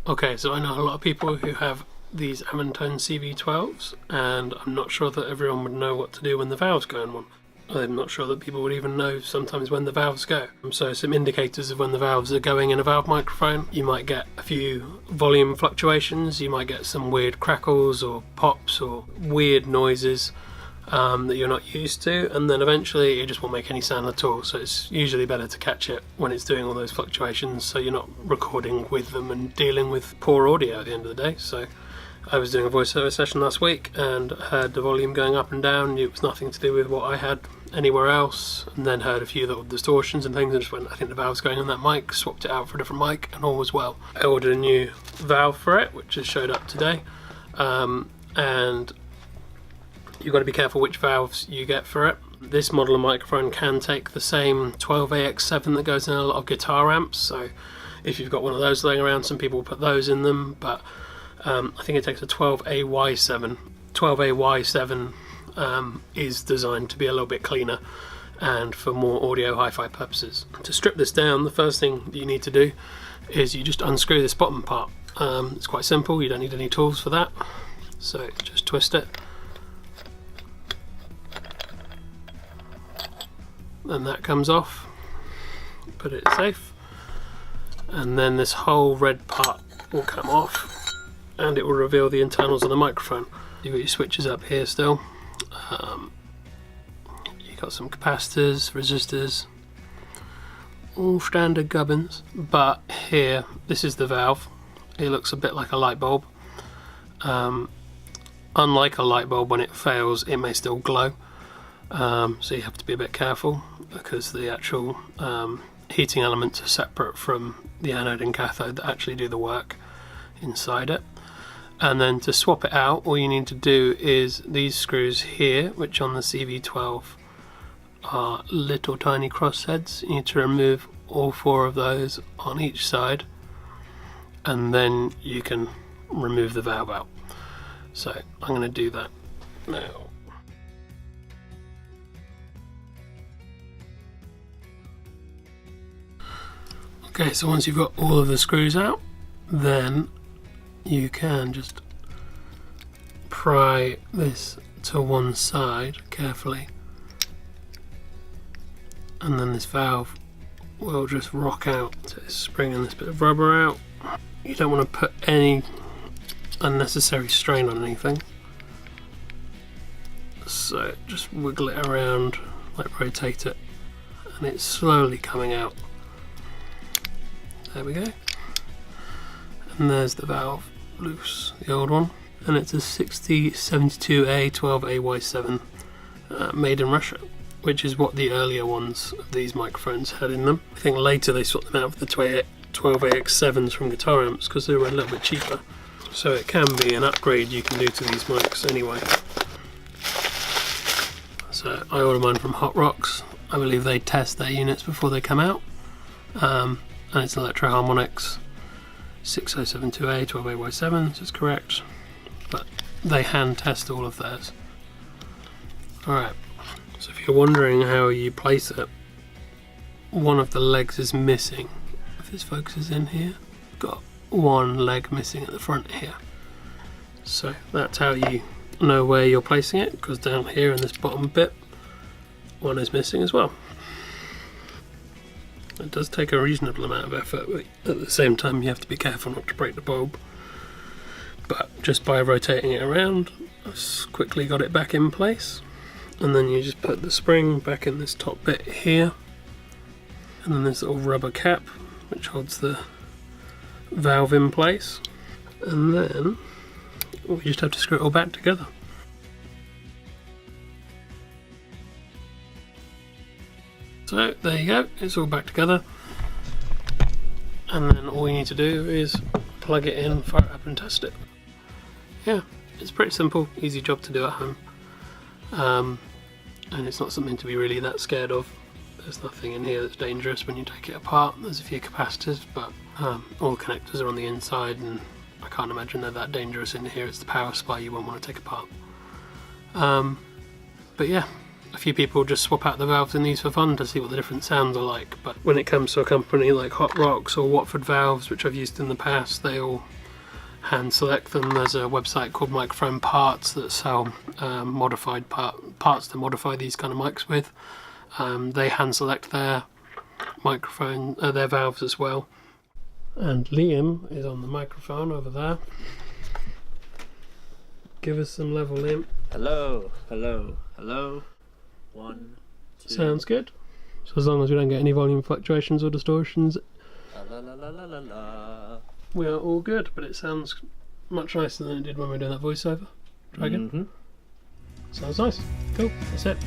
Okay, so I know a lot of people who have these Avantone CV-12s, and I'm not sure that everyone would know what to do when the valves go in one. I'm not sure that people would even know sometimes when the valves go. So some indicators of when the valves are going in a valve microphone: you might get a few volume fluctuations, you might get some weird crackles or pops or weird noises that you're not used to, and then eventually it just won't make any sound at all. So it's usually better to catch it when it's doing all those fluctuations, so you're not recording with them and dealing with poor audio at the end of the day. So I was doing a voiceover session last week and heard the volume going up and down. It was nothing to do with what I had anywhere else, and then heard a few little distortions and things and just went, I think the valve's going on that mic, swapped it out for a different mic, and all was well. I ordered a new valve for it, which has showed up today, and you've got to be careful which valves you get for it. This model of microphone can take the same 12AX7 that goes in a lot of guitar amps, so if you've got one of those laying around, some people put those in them, but I think it takes a 12AY7. 12AY7 is designed to be a little bit cleaner and for more audio hi-fi purposes. To strip this down, the first thing that you need to do is you just unscrew this bottom part. It's quite simple, you don't need any tools for that, so just twist it. Then that comes off, put it safe, and then this whole red part will come off and it will reveal the internals of the microphone. You've got your switches up here still, you've got some capacitors, resistors, all standard gubbins, but here, this is the valve. It looks a bit like a light bulb. Unlike a light bulb, when it fails it may still glow. So you have to be a bit careful because the actual heating elements are separate from the anode and cathode that actually do the work inside it. And then to swap it out, all you need to do is these screws here, which on the CV-12 are little tiny cross heads. You need to remove all 4 of those on each side, and then you can remove the valve out. So I'm going to do that now. Okay, so once you've got all of the screws out, then you can just pry this to one side carefully, and then this valve will just rock out. So it's bringing this bit of rubber out. You don't want to put any unnecessary strain on anything, so just wiggle it around, like rotate it, and it's slowly coming out. There we go. And there's the valve loose, the old one, and it's a 6072A 12AY7 made in Russia, which is what the earlier ones of these microphones had in them. I think later they swapped them out for the 12AX7s from guitar amps because they were a little bit cheaper. So it can be an upgrade you can do to these mics anyway. So I ordered mine from Hot Rocks. I believe they test their units before they come out. And it's Electro Harmonix 6072A 12AY7, so it's correct, but they hand test all of theirs. Alright, so if you're wondering how you place it, one of the legs is missing. If this focuses in here, got one leg missing at the front here. So that's how you know where you're placing it, because down here in this bottom bit, one is missing as well. It does take a reasonable amount of effort, but at the same time you have to be careful not to break the bulb. But just by rotating it around, I've quickly got it back in place. And then you just put the spring back in this top bit here. And then this little rubber cap, which holds the valve in place. And then we just have to screw it all back together. So there you go, it's all back together, and then all you need to do is plug it in, fire it up and test it. Yeah, it's pretty simple, easy job to do at home, and it's not something to be really that scared of. There's nothing in here that's dangerous when you take it apart. There's a few capacitors, but all the connectors are on the inside, and I can't imagine they're that dangerous in here. It's the power supply you won't want to take apart. But yeah, A few people just swap out the valves in these for fun to see what the different sounds are like, but when it comes to a company like Hot Rocks or Watford Valves, which I've used in the past, they all hand select them. There's a website called Microphone Parts that sell modified parts to modify these kind of mics with. They hand select their their valves as well. And Liam is on the microphone over there. Give us some level, Liam. Hello, hello, hello. 1, 2. Sounds good. So as long as we don't get any volume fluctuations or distortions, La la la la la la. we are all good. But it sounds much nicer than it did when we were doing that voiceover. Try again. Sounds nice. Cool. That's it.